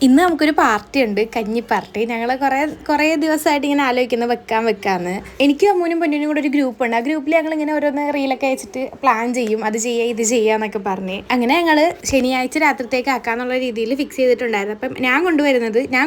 ഇന്ന് നമുക്കൊരു പാർട്ടി ഉണ്ട്, കഞ്ഞി പാർട്ടി. ഞങ്ങൾ കുറേ ദിവസമായിട്ട് ഇങ്ങനെ ആലോചിക്കുന്നത് വെക്കാന്ന്. എനിക്കും അമ്മൂനും പൊന്നിനും കൂടെ ഒരു ഗ്രൂപ്പ് ഉണ്ട്. ആ ഗ്രൂപ്പിൽ ഞങ്ങൾ ഇങ്ങനെ ഓരോന്ന് റീലൊക്കെ അയച്ചിട്ട് പ്ലാൻ ചെയ്യും, അത് ചെയ്യുക ഇത് ചെയ്യാന്നൊക്കെ പറഞ്ഞ്. അങ്ങനെ ഞങ്ങൾ ശനിയാഴ്ച രാത്രിത്തേക്ക് ആക്കാന്നുള്ള രീതിയിൽ ഫിക്സ് ചെയ്തിട്ടുണ്ടായിരുന്നു. അപ്പം ഞാൻ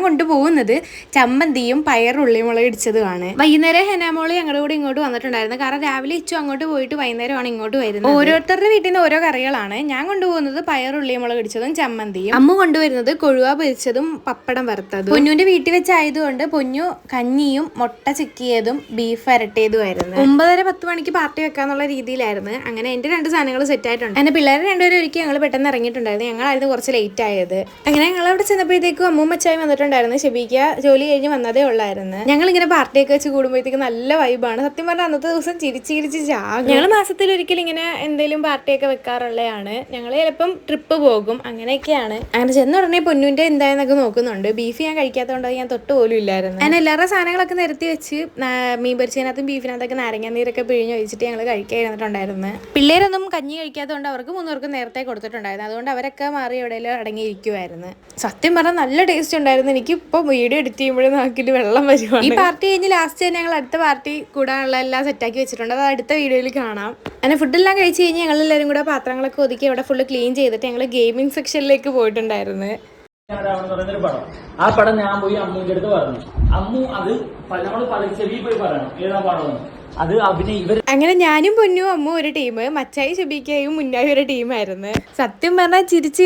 കൊണ്ടുപോകുന്നത് ചമ്മന്തിയും പയറുള്ളിയും മുളക് ഇടിച്ചതുമാണ്. വൈകുന്നേരം ഹെനാമോളി ഞങ്ങളുടെ കൂടെ ഇങ്ങോട്ട് വന്നിട്ടുണ്ടായിരുന്നു. കാരണം രാവിലെ ഇച്ചു അങ്ങോട്ട് പോയിട്ട് വൈകുന്നേരമാണ് ഇങ്ങോട്ട് വരുന്നത്. ഓരോരുത്തരുടെ വീട്ടിൽ നിന്ന് ഓരോ കറികളാണ്. ഞാൻ കൊണ്ടുപോകുന്നത് പയറുള്ളിയും മുളക് ഇടിച്ചതും ചമ്മന്തിയും, അമ്മ കൊണ്ടുവരുന്നത് കൊഴുവ പൊരിച്ചതും പപ്പടം വറുത്തതും. പൊന്നുവിന്റെ വീട്ടിൽ വെച്ചായതുകൊണ്ട് പൊന്നു കഞ്ഞിയും മുട്ട ചിക്കിയതും ബീഫ് വരട്ടിയതുമായിരുന്നു. 9:30-10 മണിക്ക് പാർട്ടി വെക്കാന്നുള്ള രീതിയിലായിരുന്നു. അങ്ങനെ എന്റെ 2 സാധനങ്ങൾ സെറ്റ് ആയിട്ടുണ്ട്. എന്റെ പിള്ളേരെ 2 പേരും ഒരിക്കലും ഞങ്ങൾ പെട്ടെന്ന് ഇറങ്ങിയിട്ടുണ്ടായിരുന്നു. ഞങ്ങളായിരുന്നു കുറച്ച് ലേറ്റ് ആയത്. അങ്ങനെ ഞങ്ങൾ അവിടെ ചെന്നപ്പോഴത്തേക്കും അമ്മൂമ്മച്ചായി വന്നിട്ടുണ്ടായിരുന്നു. ഷെബിക്ക ജോലി കഴിഞ്ഞ് വന്നതേ ഉള്ളായിരുന്നു. ഞങ്ങൾ ഇങ്ങനെ പാർട്ടിയൊക്കെ വെച്ച് കൂടുമ്പോഴത്തേക്ക് നല്ല വൈബാണ്. സത്യം പറഞ്ഞാൽ അന്നത്തെ ദിവസം ചിരിച്ച് ചാകും. ഞങ്ങൾ മാസത്തിൽ ഒരിക്കലും ഇങ്ങനെ എന്തെങ്കിലും പാർട്ടിയൊക്കെ വെക്കാറുള്ളതാണ്. ഞങ്ങൾ ചിലപ്പം ട്രിപ്പ് പോകും, അങ്ങനെയൊക്കെയാണ്. അങ്ങനെ ചെന്ന ഉടനെ പൊന്നുവിന്റെ എന്തായെന്നൊക്കെ നോക്കുന്നുണ്ട്. ബീഫ് ഞാൻ കഴിക്കാത്തതുകൊണ്ട് ഞാൻ തൊട്ട് പോലും ഇല്ലായിരുന്നു. ഞാൻ എല്ലാവരുടെ സാധനങ്ങളൊക്കെ നിരത്തി വെച്ച് മീൻ പൊരിച്ചതിനകത്തും ബീഫിനകത്തൊക്കെ നാരങ്ങ നീരൊക്കെ പിഴിഞ്ഞ് ഒഴിച്ചിട്ട് ഞങ്ങൾ കഴിക്കാതിരുന്നിട്ടുണ്ടായിരുന്നു. പിള്ളേരൊന്നും കഞ്ഞി കഴിക്കാത്തതുകൊണ്ട് അവർക്ക് 3 പേർക്കും നേരത്തെ കൊടുത്തിട്ടുണ്ടായിരുന്നു. അതുകൊണ്ട് അവരൊക്കെ മാറി എവിടെയെങ്കിലും അടങ്ങിയിരിക്കുമായിരുന്നു. സത്യം പറഞ്ഞാൽ നല്ല ടേസ്റ്റ് ഉണ്ടായിരുന്നു. എനിക്ക് ഇപ്പോൾ വീഡിയോ എഡിറ്റ് ചെയ്യുമ്പോഴും നാക്കിൽ വെള്ളം വരുവാണ്. ഈ പാർട്ടി കഴിഞ്ഞ് ലാസ്റ്റ് തന്നെ ഞങ്ങൾ അടുത്ത പാർട്ടി കൂടാനുള്ള എല്ലാം സെറ്റാക്കി വെച്ചിട്ടുണ്ട്. അത് അടുത്ത വീഡിയോയിൽ കാണാം. അങ്ങനെ ഫുഡെല്ലാം കഴിച്ച് കഴിഞ്ഞ് ഞങ്ങളെല്ലാവരും കൂടെ പാത്രങ്ങളൊക്കെ ഒതുക്കി അവിടെ ഫുള്ള് ക്ലീൻ ചെയ്തിട്ട് ഞങ്ങൾ ഗെയിമിംഗ് സെക്ഷനിലേക്ക് പോയിട്ടുണ്ടായിരുന്നു. ആ പടം ഞാൻ പോയി അമ്മൂന്റെ അടുത്ത് പറഞ്ഞു. അമ്മു അത് നമ്മൾ ചെവി പോയി പറയണം ഏതാ പടം അത് ഇവർ. അങ്ങനെ ഞാനും പൊന്നും അമ്മു ഒരു ടീം, മച്ചായി ഷെബിക്കയും മുന്നായി ഒരു ടീമായിരുന്നു. സത്യം പറഞ്ഞാൽ ചിരിച്ച്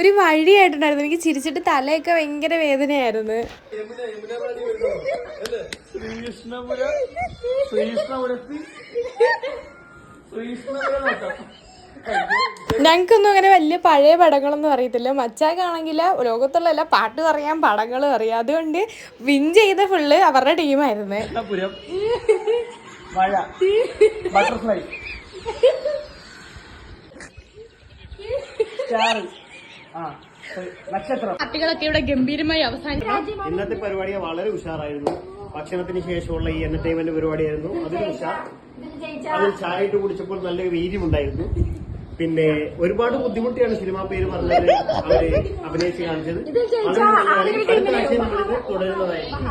ഒരു വഴിയായിട്ടുണ്ടായിരുന്നു. എനിക്ക് ചിരിച്ചിട്ട് തലയൊക്കെ ഭയങ്കര വേദനയായിരുന്നു. ഞങ്ങൾക്കൊന്നും അങ്ങനെ വലിയ പഴയ പടങ്ങളൊന്നും അറിയത്തില്ല. മച്ചാക്കാണെങ്കിൽ ലോകത്തുള്ള എല്ലാ പാട്ടും അറിയാം, പടങ്ങളും അറിയാം. അതുകൊണ്ട് വിൻ ചെയ്ത ഫുള്ള് അവരുടെ ടീമായിരുന്നു. പാർട്ടികളൊക്കെ ഇവിടെ ഗംഭീരമായി അവസാനിച്ചു. ഇന്നത്തെ പരിപാടി വളരെ ഉഷാറായിരുന്നു. ഭക്ഷണത്തിന് ശേഷമുള്ള ഈ എന്റർടൈൻമെന്റ് പരിപാടിയായിരുന്നു. അതിൽ ചായ ഇട്ട് കുടിച്ചപ്പോൾ നല്ല വീര്യമുണ്ടായിരുന്നു. പിന്നെ ഒരുപാട് ബുദ്ധിമുട്ടിയാണ് സിനിമാ പേര് പറഞ്ഞത് അവര് അഭിനയിച്ച് കാണിച്ചത്. അടുത്ത ആഴ്ച നമ്മളിത് തുടരുന്നതായിരിക്കും.